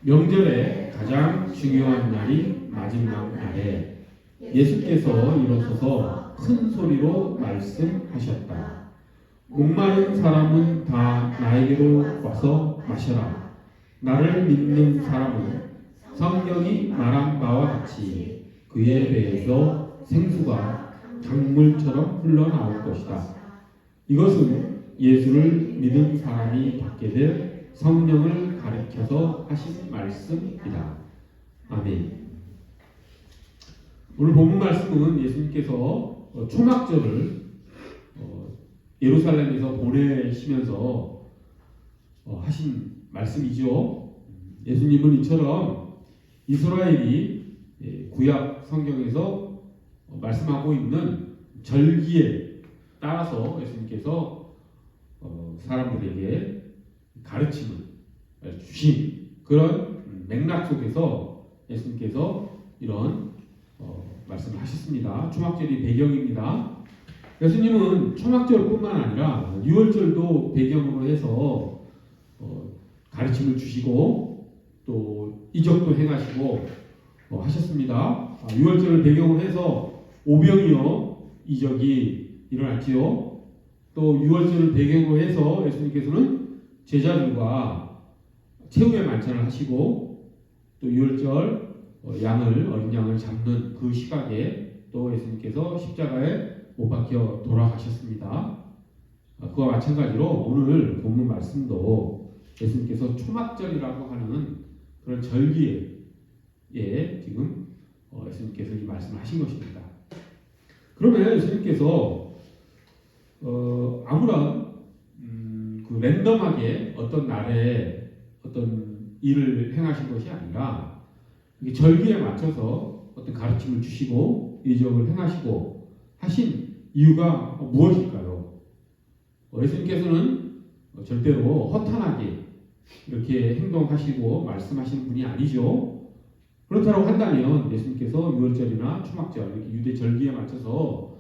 명절에 가장 중요한 날이 마지막 날에 예수께서 일어서서 큰 소리로 말씀하셨다. 목마른 사람은 다 나에게로 와서 마셔라. 나를 믿는 사람은 성경이 말한 바와 같이 그의 배에서 생수가 강물처럼 흘러나올 것이다. 이것은 예수를 믿은 사람이 받게 될 성령을 가리켜서 하신 말씀이다. 아멘. 오늘 본문 말씀은 예수님께서 초막절을 예루살렘에서 보내시면서 하신 말씀이죠. 예수님은 이처럼 이스라엘이 구약 성경에서 말씀하고 있는 절기에 따라서 예수님께서 사람들에게 가르침을 주신 그런 맥락 속에서 예수님께서 이런 말씀을 하셨습니다. 초막절이 배경입니다. 예수님은 초막절뿐만 아니라 유월절도 배경으로 해서 가르침을 주시고 또 이적도 행하시고 하셨습니다. 유월절을 배경으로 해서 오병이어 이적이 일어났지요. 또 유월절을 배경으로 해서 예수님께서는 제자들과 최후의 만찬을 하시고 또 유월절 어린 양을 잡는 그 시각에 또 예수님께서 십자가에 못 박혀 돌아가셨습니다. 그와 마찬가지로 오늘 본문 말씀도 예수님께서 초막절이라고 하는 그런 절기에 지금 예수님께서 이 말씀을 하신 것입니다. 그러면 예수님께서 아무런 그 랜덤하게 어떤 날에 어떤 일을 행하신 것이 아니라 절기에 맞춰서 어떤 가르침을 주시고 이적을 행하시고 하신 이유가 무엇일까요? 예수님께서는 절대로 허탄하게 이렇게 행동하시고 말씀하시는 분이 아니죠. 그렇다고 한다면 예수님께서 유월절이나 초막절 이렇게 유대 절기에 맞춰서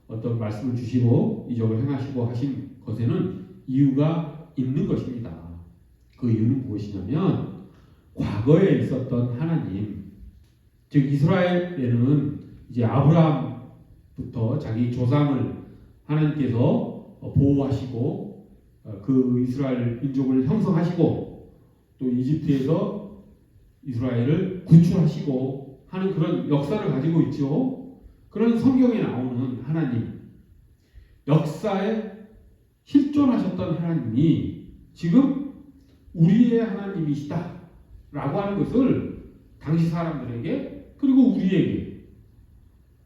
어떤 말씀을 주시고 이적을 행하시고 하신 것에는 이유가 있는 것입니다. 그 이유는 무엇이냐면 과거에 있었던 하나님, 즉 이스라엘에는 이제 아브라함부터 자기 조상을 하나님께서 보호하시고 그 이스라엘 민족을 형성하시고 또 이집트에서 이스라엘을 구출하시고 하는 그런 역사를 가지고 있죠. 그런 성경에 나오는 하나님, 역사에 실존하셨던 하나님이 지금 우리의 하나님이시다 라고 하는 것을 당시 사람들에게 그리고 우리에게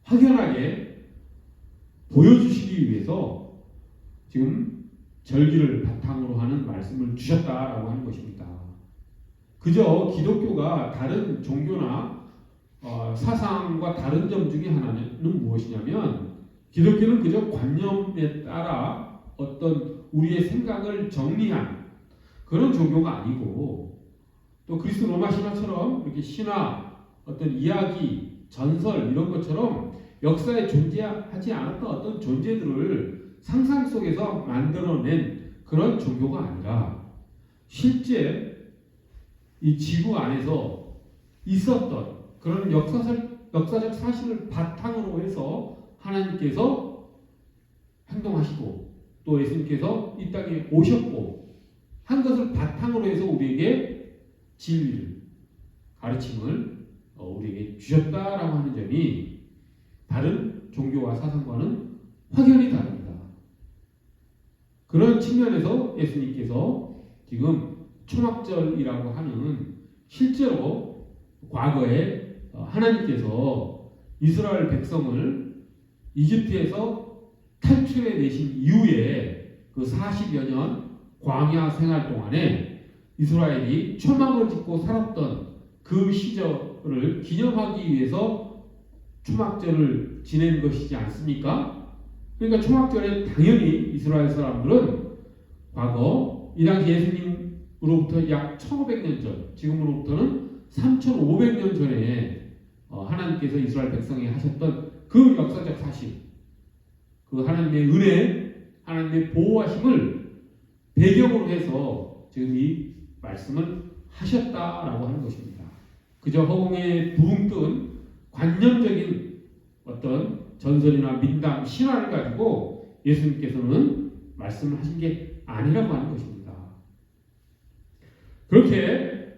확연하게 보여주시기 위해서 지금 절기를 바탕으로 하는 말씀을 주셨다라고 하는 것입니다. 그저 기독교가 다른 종교나 사상과 다른 점 중에 하나는 무엇이냐면 기독교는 그저 관념에 따라 어떤 우리의 생각을 정리한 그런 종교가 아니고 또 그리스 로마 신화처럼 이렇게 신화, 어떤 이야기, 전설 이런 것처럼 역사에 존재하지 않았던 어떤 존재들을 상상 속에서 만들어낸 그런 종교가 아니라 실제 이 지구 안에서 있었던 그런 역사적 사실을 바탕으로 해서 하나님께서 행동하시고 또 예수님께서 이 땅에 오셨고 한 것을 바탕으로 해서 우리에게 진리를, 가르침을 우리에게 주셨다라고 하는 점이 다른 종교와 사상과는 확연히 다릅니다. 그런 측면에서 예수님께서 지금 초막절이라고 하는 실제로 과거에 하나님께서 이스라엘 백성을 이집트에서 탈출해 내신 이후에 그 40여 년 광야 생활 동안에 이스라엘이 초막을 짓고 살았던 그 시절을 기념하기 위해서 초막절을 지낸 것이지 않습니까? 그러니까 초막절에 당연히 이스라엘 사람들은 과거 이 당시 예수님으로부터 약 1500년 전, 지금으로부터는 3500년 전에 하나님께서 이스라엘 백성에 하셨던 그 역사적 사실, 그 하나님의 은혜, 하나님의 보호하심을 배경으로 해서 지금 이 말씀을 하셨다라고 하는 것입니다. 그저 허공에 붕 뜬 관념적인 어떤 전설이나 민담, 신화를 가지고 예수님께서는 말씀을 하신 게 아니라고 하는 것입니다. 그렇게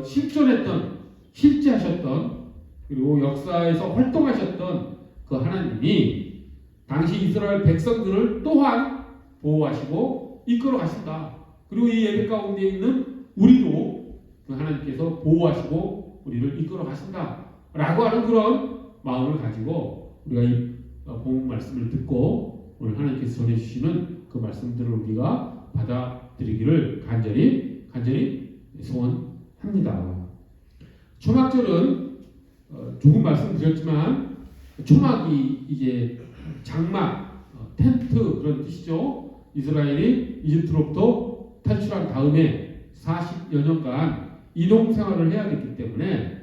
실존했던, 실제하셨던, 그리고 역사에서 활동하셨던 그 하나님이 당시 이스라엘 백성들을 또한 보호하시고 이끌어 가신다. 그리고 이 예배 가운데 있는 우리도 그 하나님께서 보호하시고 우리를 이끌어 가신다 라고 하는 그런 마음을 가지고 우리가 이 본문 말씀을 듣고 오늘 하나님께서 전해주시는 그 말씀들을 우리가 받아들이기를 간절히 소원합니다. 초막절은 조금 말씀드렸지만 초막이 이제 장막, 텐트 그런 뜻이죠. 이스라엘이 이집트로부터 탈출한 다음에 40여 년간 이동 생활을 해야 됐기 때문에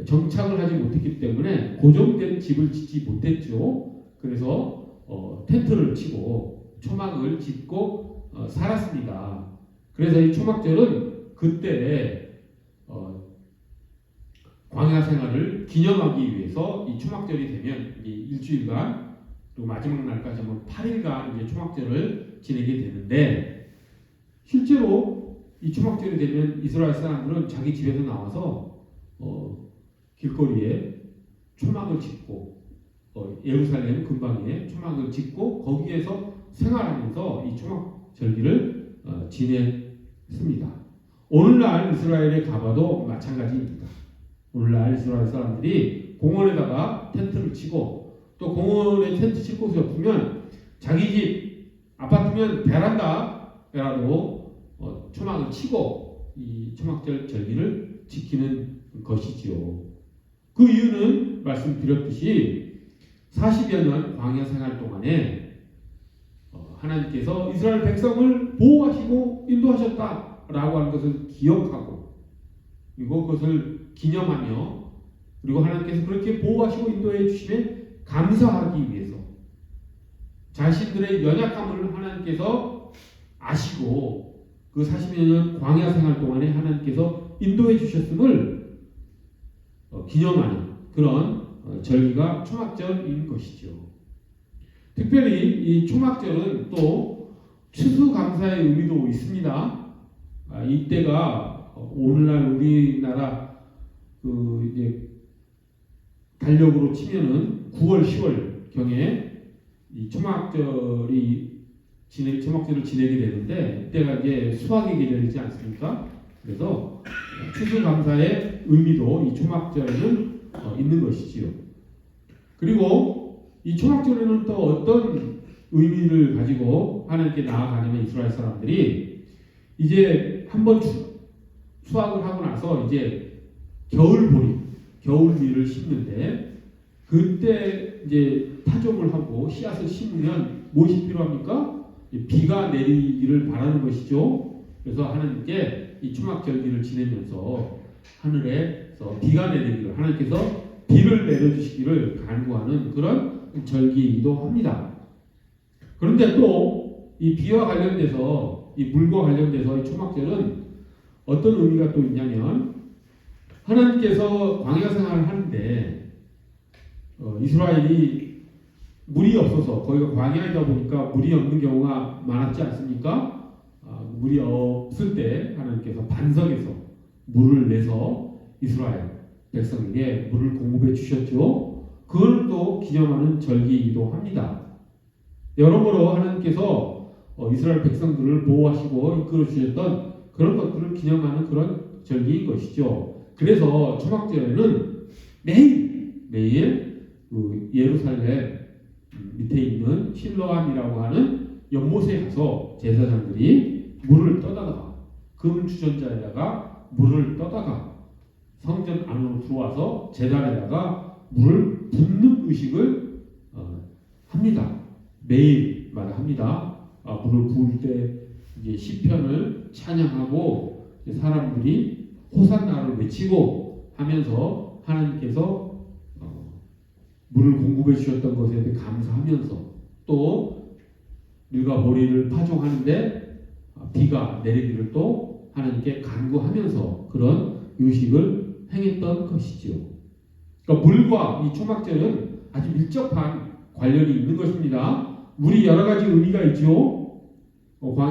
정착을 하지 못했기 때문에 고정된 집을 짓지 못했죠. 그래서 텐트를 치고 초막을 짓고 살았습니다. 그래서 이 초막절은 그때 광야 생활을 기념하기 위해서 이 초막절이 되면 이제 일주일간 또 마지막 날까지 한번 8일간 이제 초막절을 지내게 되는데 실제로 이 초막절이 되면 이스라엘 사람들은 자기 집에서 나와서 길거리에 초막을 짓고 예루살렘 근방에 초막을 짓고 거기에서 생활하면서 이 초막 절기를 지냈습니다. 오늘날 이스라엘에 가봐도 마찬가지입니다. 오늘날 이스라엘 사람들이 공원에다가 텐트를 치고 또 공원에 텐트 칠 곳이 없으면 자기 집 아파트면 베란다라도 초막을 치고 이 초막절 절기를 지키는 것이지요. 그 이유는 말씀드렸듯이 40여 년 광야 생활 동안에 하나님께서 이스라엘 백성을 보호하시고 인도하셨다라고 하는 것을 기억하고 그리고 그것을 기념하며 그리고 하나님께서 그렇게 보호하시고 인도해 주심에 감사하기 위해서 자신들의 연약함을 하나님께서 아시고 그 40여 년 광야 생활 동안에 하나님께서 인도해 주셨음을 기념하는 그런 절기가 초막절인 것이죠. 특별히 이 초막절은 또 추수감사의 의미도 있습니다. 이때가 오늘날 우리나라 이제 달력으로 치면은 9월, 10월 경에 이 초막절을 지내게 되는데 이때가 이제 수확의 계절이지 않습니까? 그래서 추수감사의 의미도 이 초막절에는 있는 것이지요. 그리고 이 초막절에는 또 어떤 의미를 가지고 하나님께 나아가냐면 이스라엘 사람들이 이제 한번 수확을 하고 나서 이제 겨울비를 심는데 그때 이제 타종을 하고 씨앗을 심으면 무엇이 필요합니까? 비가 내리기를 바라는 것이죠. 그래서 하나님께 이 초막절기를 지내면서 하늘에서 비가 내리기를 하나님께서 비를 내려주시기를 간구하는 그런 절기이기도 합니다. 그런데 또 이 비와 관련돼서 이 물과 관련돼서 이 초막절은 어떤 의미가 또 있냐면 하나님께서 광야 생활을 하는데 이스라엘이 물이 없어서 거기가 광야이다 보니까 물이 없는 경우가 많았지 않습니까? 물이 없을 때 하나님께서 반석에서 물을 내서 이스라엘 백성에게 물을 공급해 주셨죠. 그걸 또 기념하는 절기이기도 합니다. 여러모로 하나님께서 이스라엘 백성들을 보호하시고 이끌어 주셨던 그런 것들을 기념하는 그런 절기인 것이죠. 그래서 초막절에는 매일 그 예루살렘 밑에 있는 실로암이라고 하는 연못에 가서 제사장들이 물을 떠다가 금 주전자에다가 물을 떠다가 성전 안으로 들어와서 제단에다가 물을 붓는 의식을 합니다. 매일마다 합니다. 물을 부을 때 이제 시편을 찬양하고 사람들이 호산나를 외치고 하면서 하나님께서 물을 공급해 주셨던 것에 대해 감사하면서 또 누가 보리를 파종하는데 비가 내리기를 또 하나님께 간구하면서 그런 의식을 행했던 것이죠. 그러니까 물과 이 초막절은 아주 밀접한 관련이 있는 것입니다. 물이 여러 가지 의미가 있죠.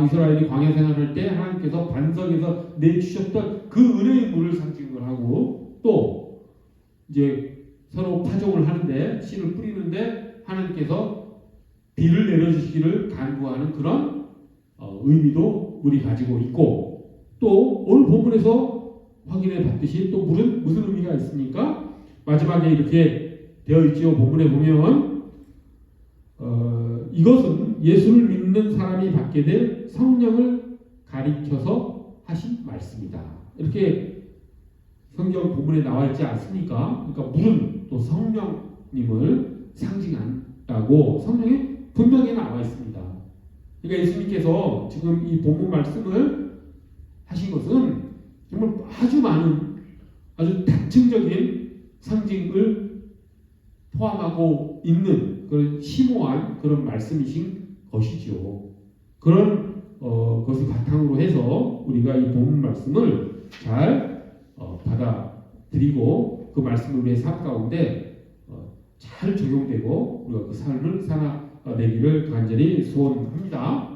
이스라엘이 광야 생활할 때 하나님께서 반석에서 내주셨던 그 은혜의 물을 상징을 하고, 또 이제 서로 파종을 하는데 씨를 뿌리는데 하나님께서 비를 내려주시기를 간구하는 그런 의미도 물이 가지고 있고, 또 오늘 본문에서 확인해 봤듯이 또 물은 무슨 의미가 있습니까? 마지막에 이렇게 되어 있지요. 본문에 보면 이것은 예수를 믿는 사람이 받게 될 성령을 가리켜서 하신 말씀이다. 이렇게 성경 본문에 나와 있지 않습니까? 그러니까 물은 또 성령님을 상징한다고 성경에 분명히 나와 있습니다. 그러니까 예수님께서 지금 이 본문 말씀을 하신 것은 정말 아주 많은 아주 다층적인 상징을 포함하고 있는 그런 심오한 그런 말씀이신 것이죠. 그런 것을 바탕으로 해서 우리가 이 본문 말씀을 잘 받아들이고 그 말씀을 우리의 삶 가운데 잘 적용되고 우리가 그 삶을 살아내기를 간절히 소원합니다.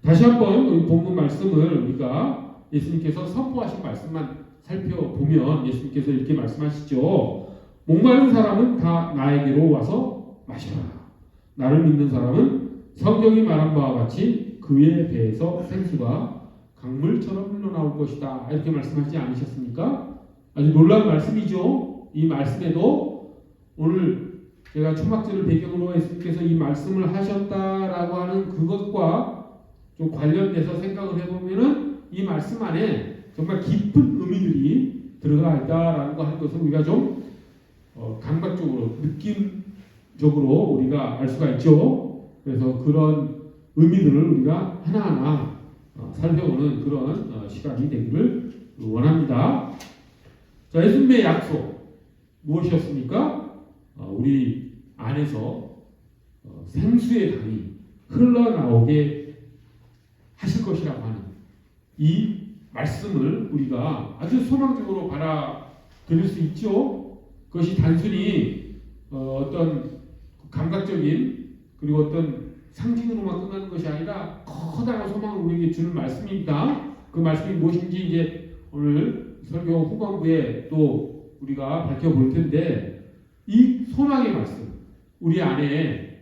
다시 한번 이 본문 말씀을 우리가 예수님께서 선포하신 말씀만 살펴보면 예수님께서 이렇게 말씀하시죠. 목마른 사람은 다 나에게로 와서 마셔라. 나를 믿는 사람은 성경이 말한 바와 같이 그의 배에서 생수가 강물처럼 흘러나올 것이다. 이렇게 말씀하지 않으셨습니까? 아주 놀라운 말씀이죠. 이 말씀에도 오늘 제가 초막절을 배경으로 예수님께서 이 말씀을 하셨다라고 하는 그것과 좀 관련돼서 생각을 해보면은 이 말씀 안에 정말 깊은 의미들이 들어가 있다라는 거 하는 것을 우리가 좀 감각적으로 느낌적으로 우리가 알 수가 있죠. 그래서 그런 의미들을 우리가 하나하나 살펴보는 그런 시간이 되기를 원합니다. 자, 예수님의 약속 무엇이었습니까? 우리 안에서 생수의 강이 흘러나오게 하실 것이라고 하는 이 말씀을 우리가 아주 소망적으로 받아들일 수 있죠. 그것이 단순히 어떤 감각적인 그리고 어떤 상징으로만 끝나는 것이 아니라 커다란 소망을 우리에게 주는 말씀입니다. 그 말씀이 무엇인지 이제 오늘 설교 후반부에 또 우리가 밝혀볼 텐데, 이 소망의 말씀, 우리 안에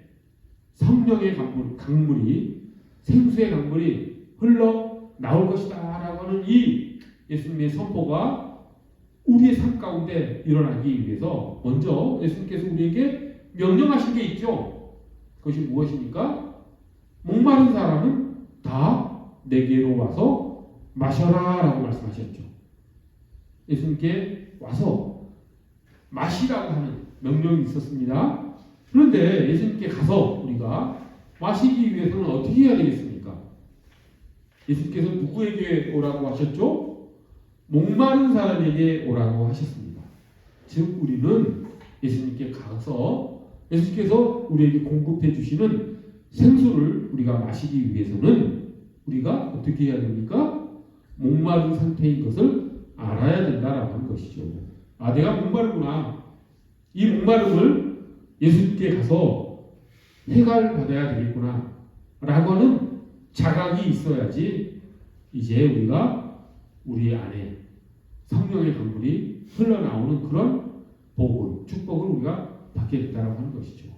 성령의 강물이 생수의 강물이 흘러 나올 것이다 라고 하는 이 예수님의 선포가 우리의 삶 가운데 일어나기 위해서 먼저 예수님께서 우리에게 명령하신 게 있죠. 그것이 무엇입니까? 목마른 사람은 다 내게로 와서 마셔라 라고 말씀하셨죠. 예수님께 와서 마시라고 하는 명령이 있었습니다. 그런데 예수님께 가서 우리가 마시기 위해서는 어떻게 해야 되겠습니까? 예수님께서 누구에게 오라고 하셨죠? 목마른 사람에게 오라고 하셨습니다. 즉 우리는 예수님께 가서 예수님께서 우리에게 공급해 주시는 생수를 우리가 마시기 위해서는 우리가 어떻게 해야 됩니까? 목마른 상태인 것을 알아야 된다라고 하는 것이죠. 아, 내가 목마르구나. 이 목마름을 예수님께 가서 해결받아야 되겠구나 라고 하는 자각이 있어야지 이제 우리가 우리 안에 성령의 강물이 흘러나오는 그런 복을, 축복을 우리가 받게 된다고 하는 것이죠.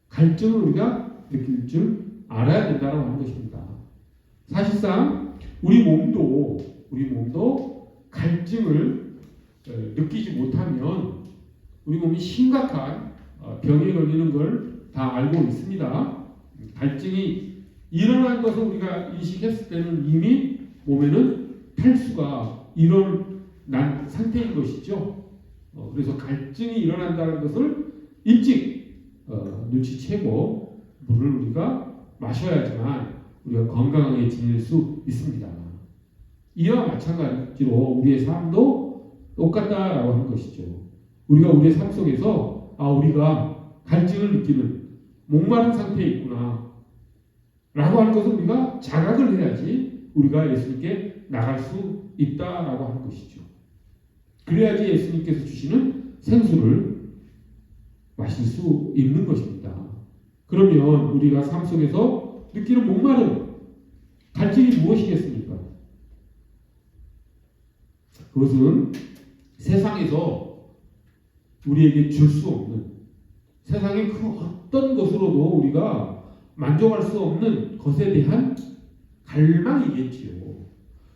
갈증을 우리가 느낄 줄 알아야 된다고 하는 것입니다. 사실상 우리 몸도 갈증을 느끼지 못하면 우리 몸이 심각한 병에 걸리는 걸 다 알고 있습니다. 갈증이 일어난 것을 우리가 인식했을 때는 이미 몸에는 탈수가 일어난 상태인 것이죠. 그래서 갈증이 일어난다는 것을 일찍 눈치채고 물을 우리가 마셔야지만 우리가 건강하게 지낼 수 있습니다. 이와 마찬가지로 우리의 삶도 똑같다라고 하는 것이죠. 우리가 우리의 삶 속에서 우리가 갈증을 느끼는 목마른 상태에 있구나 라고 하는 것을 우리가 자각을 해야지 우리가 예수님께 나갈 수 있다라고 하는 것이죠. 그래야지 예수님께서 주시는 생수를 마실 수 있는 것입니다. 그러면 우리가 삶 속에서 느끼는 목마름, 갈 길이 무엇이겠습니까? 그것은 세상에서 우리에게 줄 수 없는, 세상의 그 어떤 것으로도 우리가 만족할 수 없는 것에 대한 갈망이겠지요.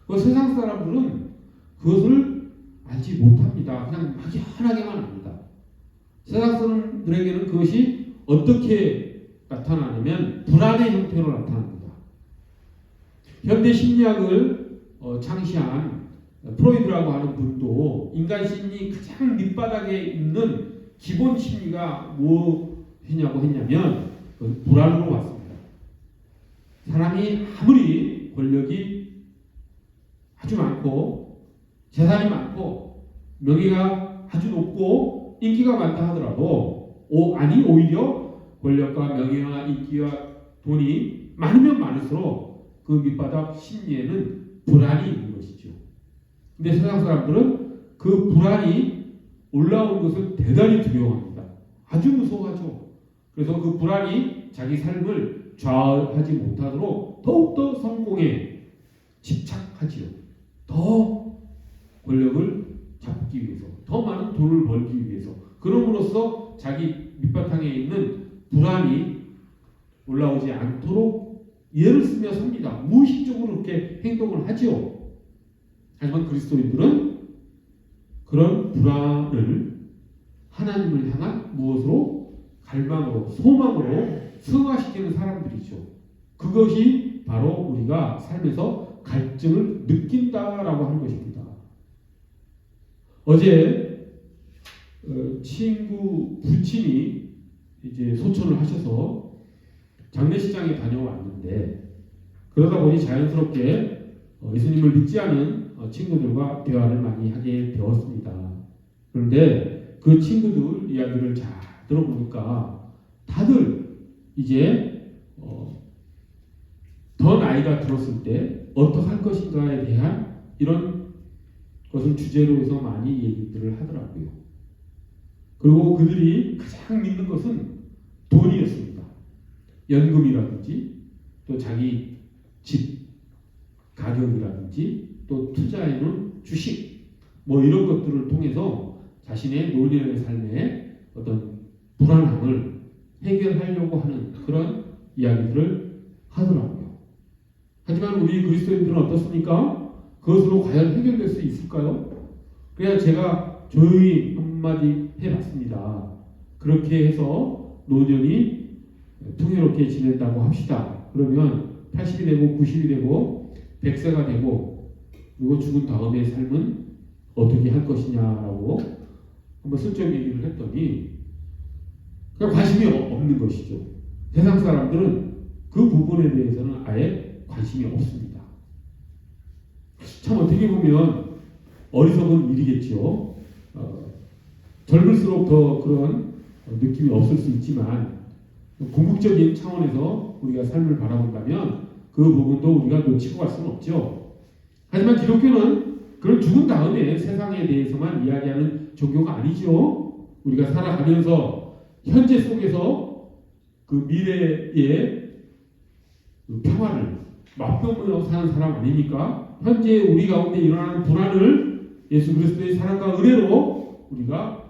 그 세상 사람들은 그것을 알지 못합니다. 그냥 막연하게만 합니다. 세상 사람들에게는 그것이 어떻게 나타나냐면 불안의 형태로 나타납니다. 현대 심리학을 창시한 프로이드라고 하는 분도 인간 심리 가장 밑바닥에 있는 기본 심리가 무엇이냐고 했냐면 불안으로 왔습니다. 사람이 아무리 권력이 아주 많고 재산이 많고 명예가 아주 높고 인기가 많다 하더라도 오히려 권력과 명예와 인기와 돈이 많으면 많을수록 그 밑바닥 심리에는 불안이 있는 것이죠. 근데 세상 사람들은 그 불안이 올라온 것을 대단히 두려워합니다. 아주 무서워하죠. 그래서 그 불안이 자기 삶을 좌우하지 못하도록 더욱더 성공에 집착하지요. 더 권력을 잡기 위해서, 더 많은 돈을 벌기 위해서, 그럼으로써 자기 밑바탕에 있는 불안이 올라오지 않도록 예를 쓰며 삽니다. 무의식적으로 그렇게 행동을 하지요. 하지만 그리스도인들은 그런 불안을 하나님을 향한 무엇으로? 갈망으로, 소망으로 승화시키는 사람들이죠. 그것이 바로 우리가 삶에서 갈증을 느낀다라고 하는 것입니다. 어제 친구 부친이 이제 소천을 하셔서 장례식장에 다녀왔는데, 그러다 보니 자연스럽게 예수님을 믿지 않은 친구들과 대화를 많이 하게 되었습니다. 그런데 그 친구들 이야기를 잘 들어보니까 다들 이제 더 나이가 들었을 때 어떻게 할 것인가에 대한 이런 것을 주제로 해서 많이 얘기들을 하더라고요. 그리고 그들이 가장 믿는 것은 돈이었습니다. 연금이라든지 또 자기 집 가격이라든지 또 투자해놓은 주식 뭐 이런 것들을 통해서 자신의 노년의 삶에 어떤 불안함을 해결하려고 하는 그런 이야기들을 하더라고요. 하지만 우리 그리스도인들은 어떻습니까? 그것으로 과연 해결될 수 있을까요? 그래서 제가 조용히 한마디 해봤습니다. 그렇게 해서 노년이 풍요롭게 지낸다고 합시다. 그러면 80이 되고 90이 되고 100세가 되고 그리고 죽은 다음의 삶은 어떻게 할 것이냐라고 한번 슬쩍 얘기를 했더니 그냥 관심이 없는 것이죠. 세상 사람들은 그 부분에 대해서는 아예 관심이 없습니다. 참 어떻게 보면 어리석은 일이겠죠. 젊을수록 더 그런 느낌이 없을 수 있지만 궁극적인 차원에서 우리가 삶을 바라본다면 그 부분도 우리가 놓치고 갈 수는 없죠. 하지만 기독교는 그런 죽은 다음에 세상에 대해서만 이야기하는 종교가 아니죠. 우리가 살아가면서 현재 속에서 그 미래의 그 평화를 맛보며 사는 사람 아닙니까? 현재 우리 가운데 일어나는 불안을 예수 그리스도의 사랑과 은혜로 우리가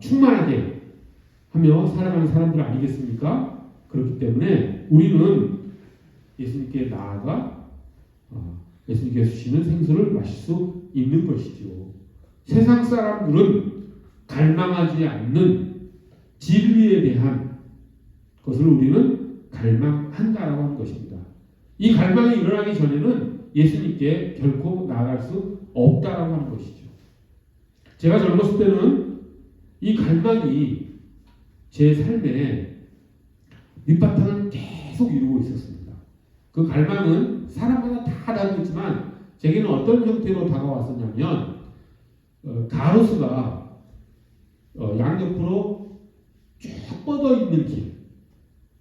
충만하게 하며 살아가는 사람들 아니겠습니까? 그렇기 때문에 우리는 예수님께 나아가 예수님께서 주시는 생수를 마실 수 있는 것이죠. 세상 사람들은 갈망하지 않는 진리에 대한 것을 우리는 갈망한다라고 하는 것입니다. 이 갈망이 일어나기 전에는 예수님께 결코 나아갈 수 없다라고 하는 것이죠. 제가 젊었을 때는 이 갈망이 제 삶에 밑바탕을 계속 이루고 있었습니다. 그 갈망은 사람마다 다 다르지만 제게는 어떤 형태로 다가왔었냐면 가로수가 양옆으로 쭉 뻗어 있는 길,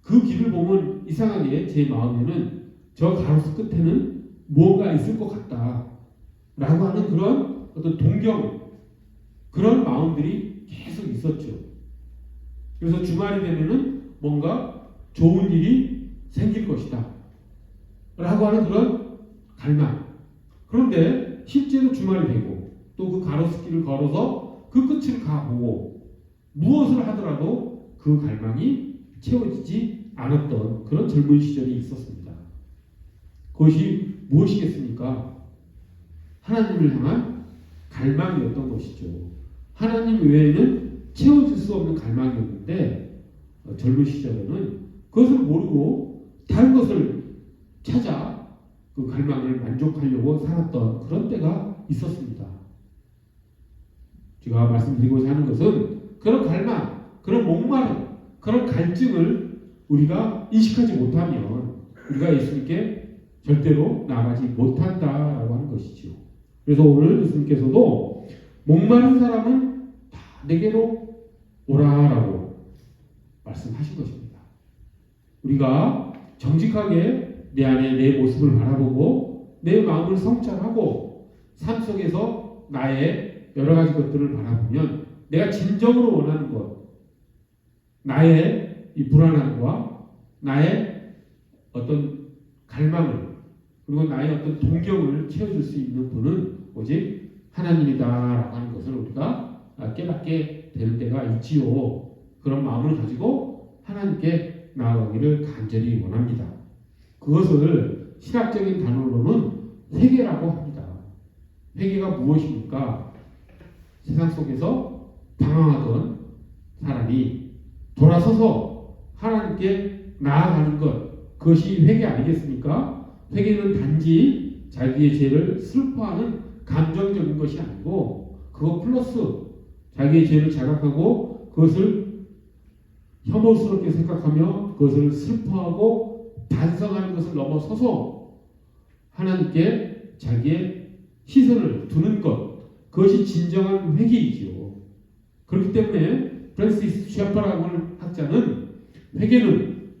그 길을 보면 이상하게 제 마음에는 저 가로수 끝에는 무언가 있을 것 같다 라고 하는 그런 어떤 동경, 그런 마음들이 계속 있었죠. 그래서 주말이 되면은 뭔가 좋은 일이 생길 것이다 라고 하는 그런 갈망. 그런데 실제로 주말이 되고 또 그 가로수길을 걸어서 그 끝을 가보고 무엇을 하더라도 그 갈망이 채워지지 않았던 그런 젊은 시절이 있었습니다. 그것이 무엇이겠습니까? 하나님을 향한 갈망이었던 것이죠. 하나님 외에는 채워질 수 없는 갈망이었는데 젊은 시절에는 그것을 모르고 다른 것을 찾아 그 갈망을 만족하려고 살았던 그런 때가 있었습니다. 제가 말씀드리고자 하는 것은 그런 갈망, 그런 목마름, 그런 갈증을 우리가 인식하지 못하면 우리가 예수님께 절대로 나아가지 못한다라고 하는 것이죠. 그래서 오늘 예수님께서도 목마른 사람은 다 내게로 오라라고 말씀하신 것입니다. 우리가 정직하게 내 안에 내 모습을 바라보고 내 마음을 성찰하고 삶 속에서 나의 여러 가지 것들을 바라보면 내가 진정으로 원하는 것, 나의 이 불안함과 나의 어떤 갈망을 그리고 나의 어떤 동경을 채워줄 수 있는 분은 오직 하나님이다라고 하는 것을 우리가 깨닫게 되는 때가 있지요. 그런 마음을 가지고 하나님께 나아가기를 간절히 원합니다. 그것을 신학적인 단어로는 회개라고 합니다. 회개가 무엇입니까? 세상 속에서 방황하던 사람이 돌아서서 하나님께 나아가는 것, 그것이 회개 아니겠습니까? 회개는 단지 자기의 죄를 슬퍼하는 감정적인 것이 아니고 그거 플러스 자기의 죄를 자각하고 그것을 혐오스럽게 생각하며 그것을 슬퍼하고 반성하는 것을 넘어서서 하나님께 자기의 시선을 두는 것, 그것이 진정한 회개이지요. 그렇기 때문에 프랜시스 셰퍼라고 하는 학자는 회개는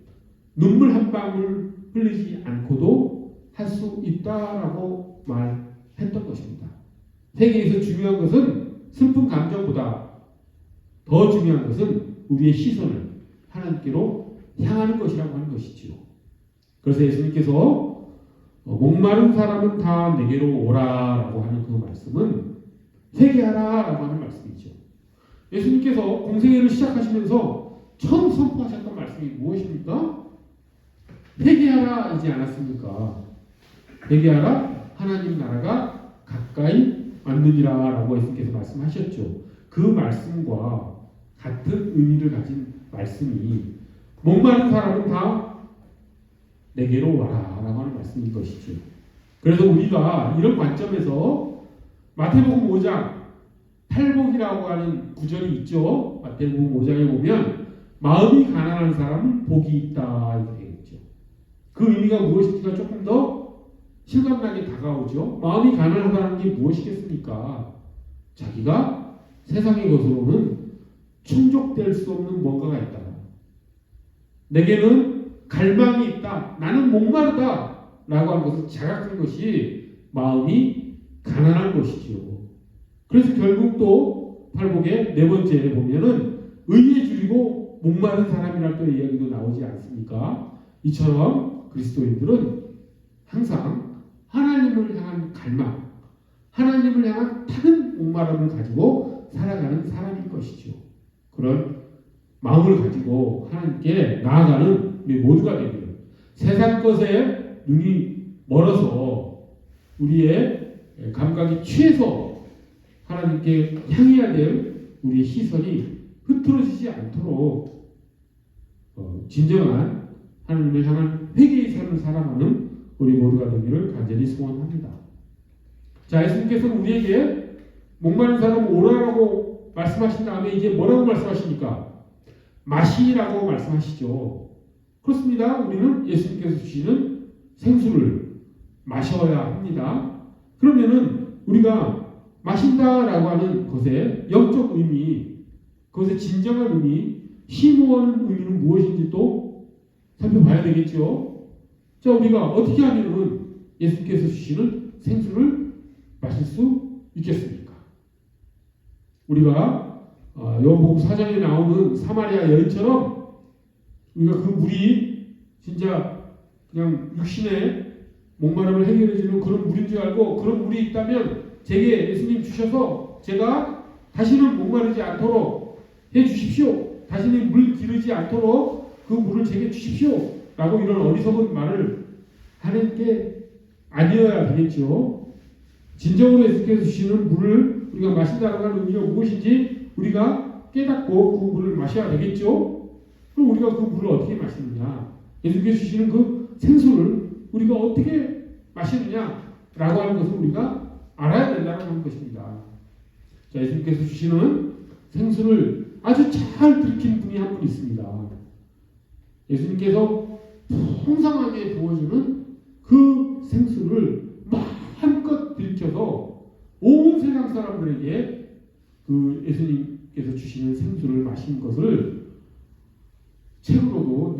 눈물 한 방울 흘리지 않고도 할 수 있다라고 말했던 것입니다. 회개에서 중요한 것은 슬픈 감정보다 더 중요한 것은 우리의 시선을 하나님께로 향하는 것이라고 하는 것이지요. 그래서 예수님께서 목마른 사람은 다 내게로 오라라고 하는 그 말씀은 회개하라라고 하는 말씀이죠. 예수님께서 공생애를 시작하시면서 처음 선포하셨던 말씀이 무엇입니까? 회개하라이지 않았습니까? 회개하라, 하나님 나라가 가까이 왔느니라라고 예수님께서 말씀하셨죠. 그 말씀과 같은 의미를 가진 말씀이 목마른 사람은 다 내게로 와라라고 하는 말씀인 것이죠. 그래서 우리가 이런 관점에서 마태복음 5장 8복이라고 하는 구절이 있죠. 마태복음 5장에 보면 마음이 가난한 사람은 복이 있다 이렇게 되어 있죠. 그 의미가 무엇인지가 조금 더 실감나게 다가오죠. 마음이 가난하다는 게 무엇이겠습니까? 자기가 세상의 것으로는 충족될 수 없는 뭔가가 있다. 내게는 갈망이 있다. 나는 목마르다. 라고 하는 것을 자각하는 것이 마음이 가난한 것이지요. 그래서 결국 또 팔복의 네 번째에 보면은 의에 줄이고 목마른 사람이랄 또 이야기도 나오지 않습니까? 이처럼 그리스도인들은 항상 하나님을 향한 갈망, 하나님을 향한 타는 목마름을 가지고 살아가는 사람일 것이죠. 그런 마음을 가지고 하나님께 나아가는 우리 모두가 되기를, 세상 것에 눈이 멀어서 우리의 감각이 취해서 하나님께 향해야 될 우리의 시선이 흐트러지지 않도록 진정한 하나님을 향한 회개의 삶을 살아가는 우리 모두가 되기를 간절히 소원합니다. 자, 예수님께서는 우리에게 목마른 사람 오라라고 말씀하신 다음에 이제 뭐라고 말씀하십니까? 마시라고 말씀하시죠. 그렇습니다. 우리는 예수님께서 주시는 생수를 마셔야 합니다. 그러면은 우리가 마신다라고 하는 것의 영적 의미, 그것의 진정한 의미, 심오한 의미는 무엇인지 또 살펴봐야 되겠죠. 자, 우리가 어떻게 하면은 예수께서 주시는 생수를 마실 수 있겠습니까? 우리가 요한복음 4장에 나오는 사마리아 여인처럼 우리가 그 물이 진짜 그냥 육신의 목마름을 해결해주는 그런 물인 줄 알고 그런 물이 있다면 제게 예수님 주셔서 제가 다시는 목마르지 않도록 해주십시오. 다시는 물 기르지 않도록 그 물을 제게 주십시오. 라고 이런 어리석은 말을 하는 게 아니어야 되겠죠. 진정으로 예수께서 주시는 물을 우리가 마신다는 하는 의미가 무엇인지 우리가 깨닫고 그 물을 마셔야 되겠죠. 그럼 우리가 그 물을 어떻게 마시느냐? 예수께서 주시는 그 생수를 우리가 어떻게 마시느냐라고 하는 것을 우리가 알아야 된다는 것입니다. 자, 예수님께서 주시는 생수를 아주 잘 들킨 분이 한 분 있습니다. 예수님께서 풍성하게 부어주는 그 생수를 마음껏 들켜서 온 세상 사람들에게 그 예수님께서 주시는 생수를 마신 것을 책으로도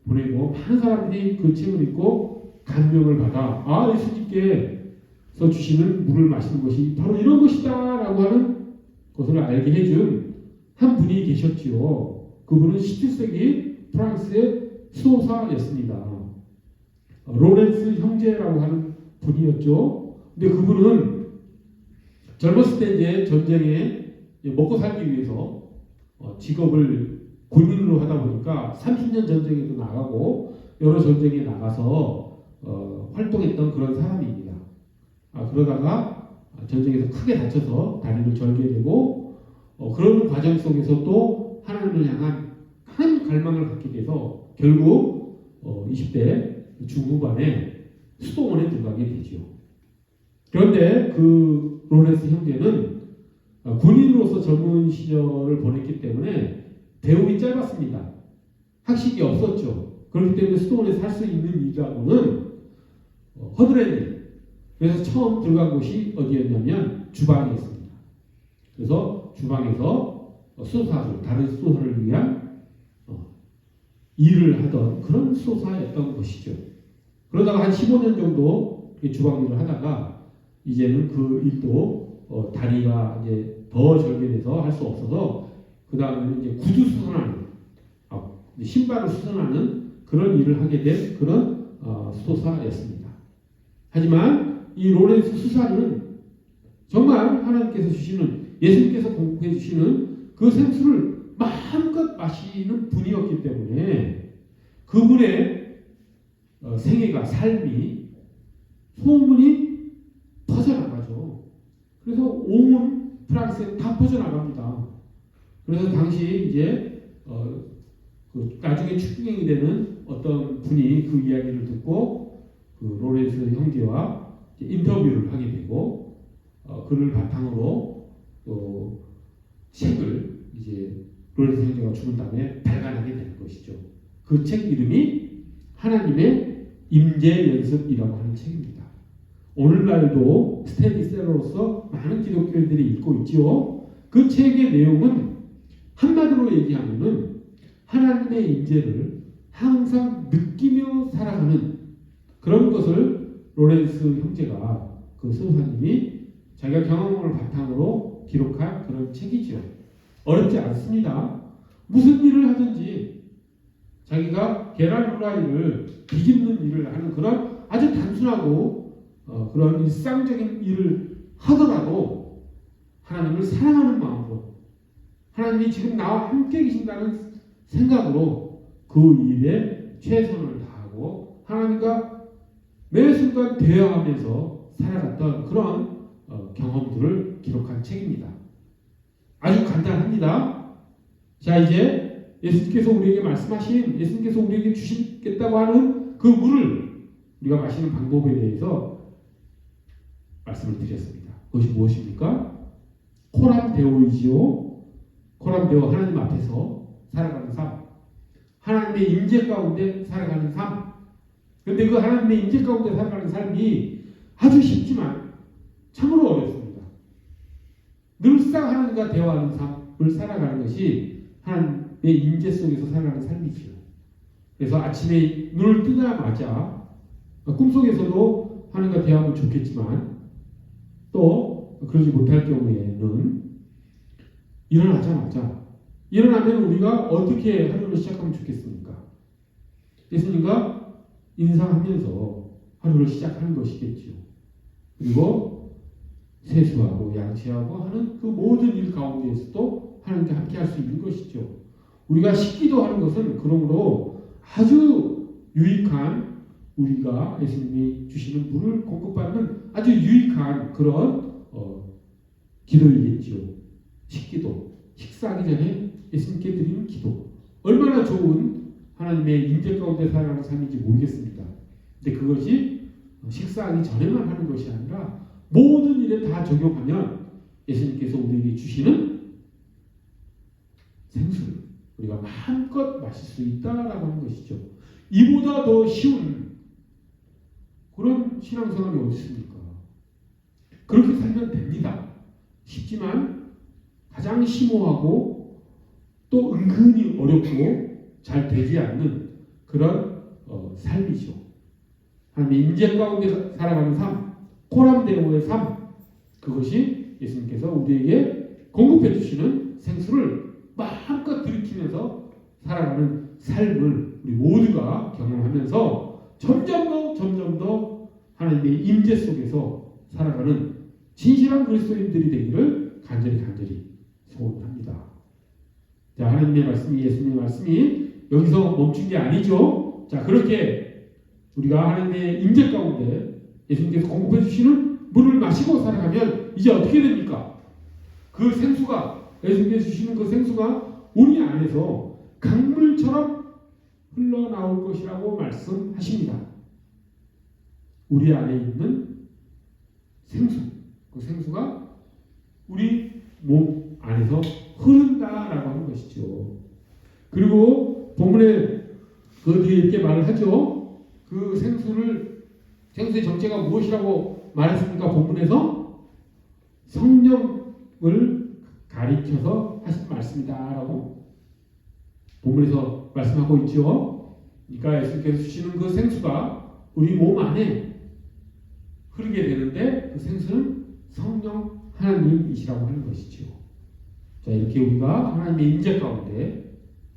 보내고 많은 사람들이 그 책을 읽고 감명을 받아 예수님께서 주시는 물을 마시는 것이 바로 이런 것이다 라고 하는 것을 알게 해준 한 분이 계셨지요. 그분은 17세기 프랑스의 수호사였습니다. 로렌스 형제라고 하는 분이었죠. 근데 그분은 젊었을 때 이제 전쟁에 먹고 살기 위해서 직업을 군인으로 하다 보니까 30년 전쟁에도 나가고 여러 전쟁에 나가서 활동했던 그런 사람입니다. 그러다가 전쟁에서 크게 다쳐서 다리를 절게 되고 그런 과정 속에서 또 하나님을 향한 큰 갈망을 갖게 돼서 결국 20대 중후반에 수도원에 들어가게 되죠. 그런데 그 로렌스 형제는 군인으로서 젊은 시절을 보냈기 때문에 배움이 짧았습니다. 학식이 없었죠. 그렇기 때문에 수도원에 살 수 있는 일이라고는 허드렛 일. 그래서 처음 들어간 곳이 어디였냐면 주방이었습니다. 그래서 주방에서 수도사들, 다른 수도사를 위한 일을 하던 그런 수도사였던 것이죠. 그러다가 한 15년 정도 주방 일을 하다가 이제는 그 일도 다리가 이제 더 절개돼서 할 수 없어서 그 다음에는 이제 구두 수선하는 신발을 수선하는 그런 일을 하게 된 그런 수도사였습니다. 하지만 이 로렌스 수사는 정말 하나님께서 주시는 예수님께서 공급해 주시는 그 생수를 마음껏 마시는 분이었기 때문에 그분의 생애가 삶이 소문이 퍼져나가죠. 그래서 온 프랑스에 다 퍼져나갑니다. 그래서 당시 이제 나중에 추기경이 되는 어떤 분이 그 이야기를 듣고 그 로렌스 형제와 인터뷰를 하게 되고 그를 바탕으로 또 책을 이제 로렌스 형제가 죽은 다음에 발간하게 되는 것이죠. 그 책 이름이 하나님의 임재 연습이라고 하는 책입니다. 오늘날도 스테디셀러로서 많은 기독교인들이 읽고 있지요. 그 책의 내용은 한마디로 얘기하면은 하나님의 임재를 항상 느끼며 살아가는 그런 것을 로렌스 형제가 그 수호사님이 자기가 경험을 바탕으로 기록한 그런 책이죠. 어렵지 않습니다. 무슨 일을 하든지 자기가 계란 후라이를 뒤집는 일을 하는 그런 아주 단순하고 그런 일상적인 일을 하더라도 하나님을 사랑하는 마음으로 하나님이 지금 나와 함께 계신다는 생각으로 그 일에 최선을 다하고 하나님과 매 순간 대화하면서 살아갔던 그런 경험들을 기록한 책입니다. 아주 간단합니다. 자, 이제 예수님께서 우리에게 말씀하신 예수님께서 우리에게 주시겠다고 하는 그 물을 우리가 마시는 방법에 대해서 말씀을 드렸습니다. 그것이 무엇입니까? 코람데오이지요. 코람데오, 하나님 앞에서 살아가는 삶, 하나님의 임재 가운데 살아가는 삶. 그런데 그 하나님의 임재 가운데 살아가는 삶이 아주 쉽지만 참으로 어렵습니다. 늘상 하나님과 대화하는 삶을 살아가는 것이 하나님의 임재 속에서 살아가는 삶이지요. 그래서 아침에 눈을 뜨자마자 꿈속에서도 하나님과 대화하면 좋겠지만 또 그러지 못할 경우에는 일어나면 우리가 어떻게 하루를 시작하면 좋겠습니까? 예수님과 인사하면서 하루를 시작하는 것이겠죠. 그리고 세수하고 양치하고 하는 그 모든 일 가운데에서도 하나님께 함께 할 수 있는 것이죠. 우리가 씻기도 하는 것은 그러므로 아주 유익한, 우리가 예수님이 주시는 물을 공급받는 아주 유익한 그런 기도이겠죠. 식기도, 식사하기 전에 예수님께 드리는 기도, 얼마나 좋은 하나님의 임재 가운데 살아가는 삶인지 모르겠습니다. 근데 그것이 식사하기 전에만 하는 것이 아니라 모든 일에 다 적용하면 예수님께서 우리에게 주시는 생수를 우리가 마음껏 마실 수 있다라고 하는 것이죠. 이보다 더 쉬운 그런 신앙생활이 어디 있습니까? 그렇게 살면 됩니다. 쉽지만 가장 심오하고 또 은근히 어렵고 잘 되지 않는 그런 삶이죠. 하나님의 임재 가운데 살아가는 삶, 코람데오의 삶, 그것이 예수님께서 우리에게 공급해 주시는 생수를 마음껏 들이키면서 살아가는 삶을 우리 모두가 경험하면서 점점 더 하나님의 임재 속에서 살아가는 진실한 그리스도인들이 되기를 간절히 소원합니다. 자, 하나님의 말씀이, 예수님의 말씀이 여기서 멈춘 게 아니죠. 자, 그렇게 우리가 하나님의 임재 가운데 예수님께서 공급해 주시는 물을 마시고 살아가면 이제 어떻게 됩니까? 그 생수가, 예수님께서 주시는 그 생수가 우리 안에서 강물처럼 흘러나올 것이라고 말씀하십니다. 우리 안에 있는 생수, 그 생수가 우리 몸 안에서 흐른다라고 하는 것이죠. 그리고 본문에 그 뒤에 이렇게 말을 하죠. 그 생수의 정체가 무엇이라고 말했습니까? 본문에서 성령을 가리켜서 하신 말씀이다라고 본문에서 말씀하고 있죠. 그러니까 예수님께서 주시는 그 생수가 우리 몸 안에 흐르게 되는데 그 생수는 성령 하나님이시라고 하는 것이죠. 자, 이렇게 우리가 하나님의 임재 가운데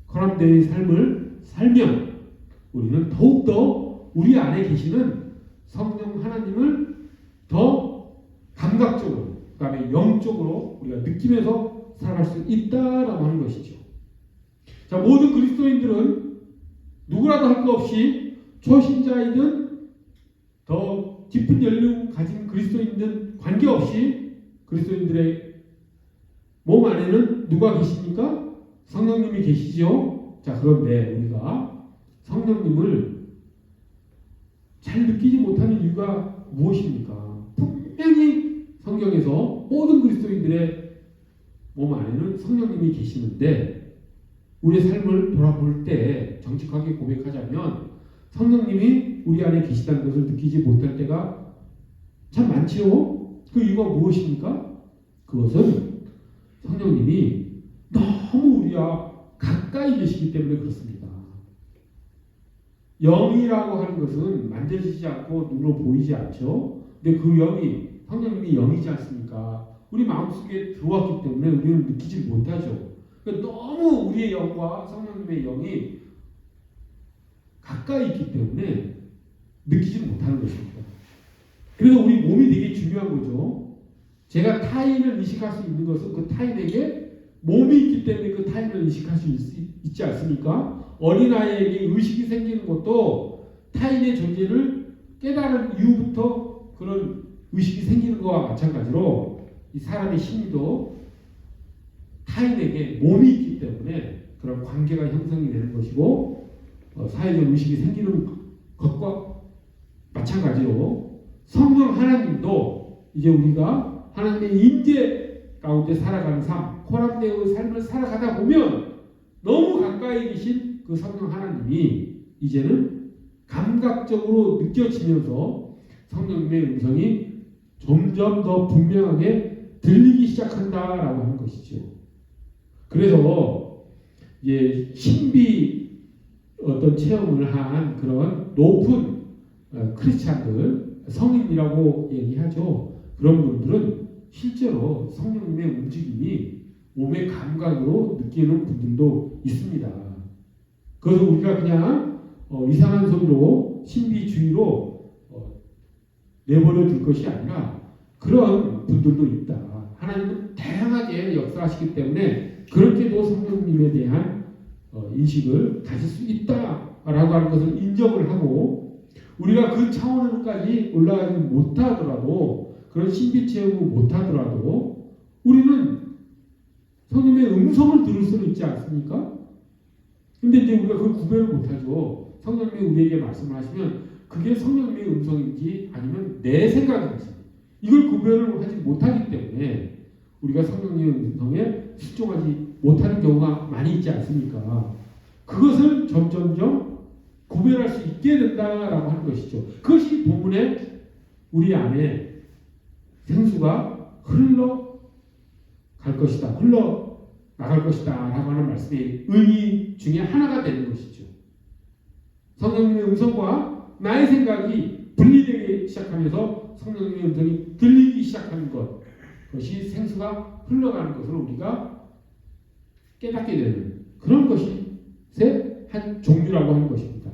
코람데오의 삶을 살면 우리는 더욱더 우리 안에 계시는 성령 하나님을 더 감각적으로, 그 다음에 영적으로 우리가 느끼면서 살아갈 수 있다라고 하는 것이죠. 자, 모든 그리스도인들은 누구라도 할 것 없이 초신자이든 더 깊은 연륜 가진 그리스도인들 관계없이 그리스도인들의 몸 안에는 누가 계십니까? 성령님이 계시죠. 자, 그런데 우리가 성령님을 잘 느끼지 못하는 이유가 무엇입니까? 분명히 성경에서 모든 그리스도인들의 몸 안에는 성령님이 계시는데 우리의 삶을 돌아볼 때 정직하게 고백하자면 성령님이 우리 안에 계시다는 것을 느끼지 못할 때가 참 많지요. 그 이유가 무엇입니까? 그것은 성령님이 너무 우리와 가까이 계시기 때문에 그렇습니다. 영이라고 하는 것은 만져지지 않고 눈으로 보이지 않죠. 근데 그 영이, 성령님이 영이지 않습니까? 우리 마음속에 들어왔기 때문에 우리는 느끼지 못하죠. 그러니까 너무 우리의 영과 성령님의 영이 가까이 있기 때문에 느끼지 못하는 것입니다. 그래서 우리 몸이 되게 중요한 거죠. 제가 타인을 인식할 수 있는 것은 그 타인에게 몸이 있기 때문에 그 타인을 인식할 수 있지 않습니까? 어린아이에게 의식이 생기는 것도 타인의 존재를 깨달은 이후부터 그런 의식이 생기는 것과 마찬가지로 이 사람의 심리도 타인에게 몸이 있기 때문에 그런 관계가 형성이 되는 것이고 사회적 의식이 생기는 것과 마찬가지로 성령 하나님도 이제 우리가 하나님의 임재 가운데 살아가는 삶, 코람데오의 삶을 살아가다 보면 너무 가까이 계신 그 성령 하나님이 이제는 감각적으로 느껴지면서 성령님의 음성이 점점 더 분명하게 들리기 시작한다라고 하는 것이죠. 그래서 이제 신비 어떤 체험을 한 그런 높은 크리스찬들, 성인이라고 얘기하죠. 그런 분들은 실제로 성령님의 움직임이 몸의 감각으로 느끼는 분들도 있습니다. 그래서 우리가 그냥 이상한 소리로 신비주의로 내버려 둘 것이 아니라 그런 분들도 있다. 하나님은 다양하게 역사하시기 때문에 그렇게도 성령님에 대한 인식을 가질 수 있다라고 하는 것을 인정을 하고 우리가 그 차원으로까지 올라가지 못하더라도 그런 신비 체험을 못하더라도 우리는 성령님의 음성을 들을 수는 있지 않습니까? 근데 이제 우리가 그 구별을 못하죠. 성령님이 우리에게 말씀을 하시면 그게 성령님의 음성인지 아니면 내 생각인지 이걸 구별을 하지 못하기 때문에 우리가 성령님의 음성에 순종하지 못하는 경우가 많이 있지 않습니까? 그것을 점점점 구별할 수 있게 된다라고 하는 것이죠. 그것이 본문에 우리 안에 생수가 흘러갈 것이다. 흘러나갈 것이다. 라고 하는 말씀의 의미 중에 하나가 되는 것이죠. 성령님의 음성과 나의 생각이 분리되기 시작하면서 성령님의 음성이 들리기 시작하는 것. 그것이 생수가 흘러가는 것을 우리가 깨닫게 되는 그런 것이 한 종류라고 하는 것입니다.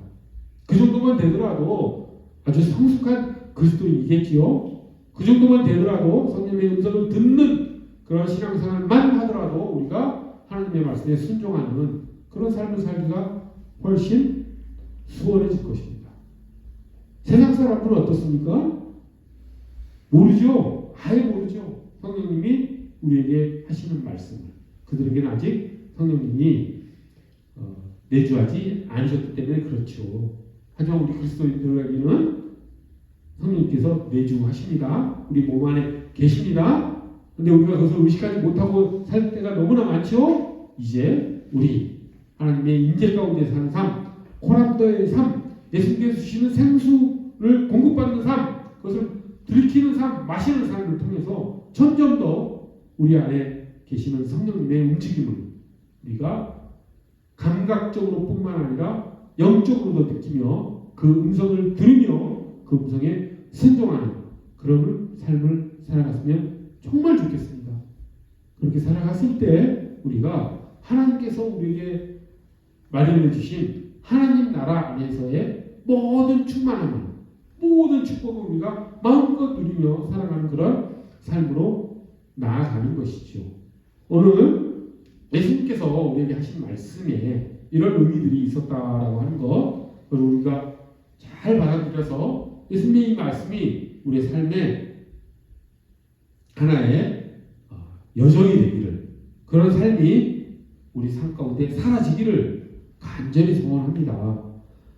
그 정도만 되더라도 아주 성숙한 그리스도인이겠지요. 그 정도만 되더라도 성령의 음성을 듣는 그런 신앙생활만 하더라도 우리가 하나님의 말씀에 순종하는 그런 삶을 살기가 훨씬 수월해질 것입니다. 세상 사람들은 어떻습니까? 모르죠. 아예 모르죠. 성령님이 우리에게 하시는 말씀을. 그들에게는 아직 성령님이 내주하지 않으셨기 때문에 그렇죠. 하지만 우리 그리스도인들에게는 성령님께서 내주하십니다. 우리 몸 안에 계십니다. 그런데 우리가 그것을 의식하지 못하고 살 때가 너무나 많죠. 이제 우리 하나님의 임재 가운데 사는 삶, 코란도의 삶, 예수님께서 주시는 생수를 공급받는 삶, 그것을 들이키는 삶, 마시는 삶을 통해서 점점 더 우리 안에 계시는 성령님의 움직임을 우리가 감각적으로 뿐만 아니라 영적으로도 느끼며 그 음성을 들으며 그 음성에 순종하는 그런 삶을 살아갔으면 정말 좋겠습니다. 그렇게 살아갔을 때 우리가 하나님께서 우리에게 마련해 주신 하나님 나라 안에서의 모든 충만함을 모든 축복을 우리가 마음껏 누리며 살아가는 그런 삶으로 나아가는 것이죠. 오늘 예수님께서 우리에게 하신 말씀에 이런 의미들이 있었다라고 하는 것, 그걸 우리가 잘 받아들여서 예수님의 이 말씀이 우리의 삶에 하나의 여정이 되기를, 그런 삶이 우리 삶 가운데 사라지기를 간절히 소원합니다.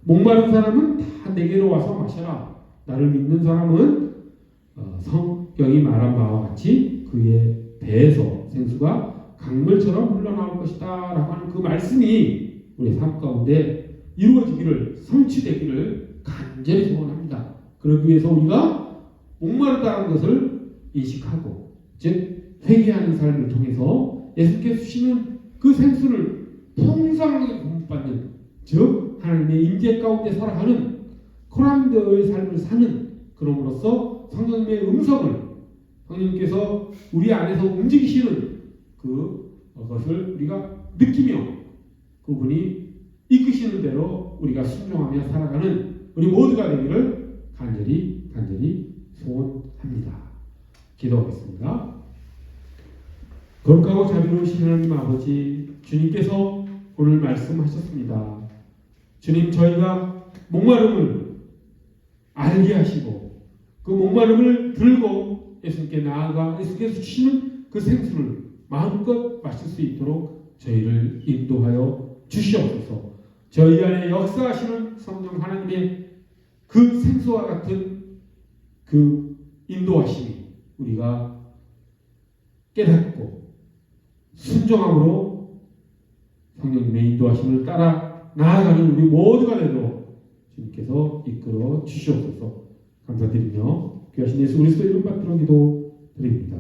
목마른 사람은 다 내게로 와서 마셔라. 나를 믿는 사람은 성경이 말한 바와 같이 그의 배에서 생수가 강물처럼 흘러나올 것이다 라고 하는 그 말씀이 우리 삶 가운데 이루어지기를, 성취되기를 간절히 소원합니다. 그러기 위해서 우리가 목마르다는 것을 인식하고, 즉 회개하는 삶을 통해서 예수께서 주시는 그 생수를 풍성하게 공급받는, 즉 하나님의 임재 가운데 살아가는 코란도의 삶을 사는, 그럼으로써 성령님의 음성을, 성령님께서 우리 안에서 움직이시는 그것을 우리가 느끼며 그분이 이끄시는 대로 우리가 순종하며 살아가는 우리 모두가 되기를 간절히 소원합니다. 기도하겠습니다. 거룩하고 자비로우신 하나님 아버지, 주님께서 오늘 말씀하셨습니다. 주님, 저희가 목마름을 알게 하시고 그 목마름을 들고 예수님께 나아가 예수께서 주시는 그 생수를 마음껏 마실 수 있도록 저희를 인도하여 주시옵소서. 저희 안에 역사하시는 성령 하나님의 그 생수와 같은 그 인도하심이 우리가 깨닫고 순종함으로 성령님의 인도하심을 따라 나아가는 우리 모두가 되도록 주님께서 이끌어 주시옵소서. 감사드리며 귀하신 예수 그리스도 이름 받들어 기도 드립니다.